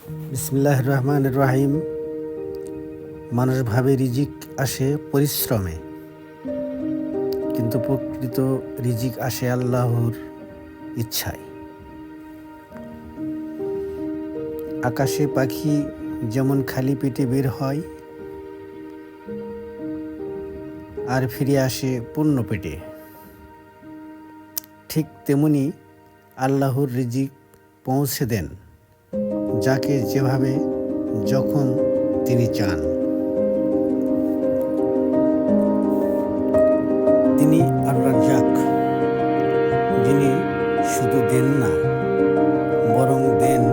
বিসমিল্লাহির রহমানির রহিম। মানুষ ভাবে রিজিক আসে পরিশ্রমে, কিন্তু প্রকৃত রিজিক আসে আল্লাহর ইচ্ছায়। আকাশে পাখি যেমন খালি পেটে বের হয় আর ফিরে আসে পূর্ণ পেটে, ঠিক তেমনি আল্লাহর রিজিক পৌঁছে দেন যাকে যেভাবে যখন তিনি চান। তিনি আর রাজ্জাক, যিনি শুধু দেন না, বরং দেন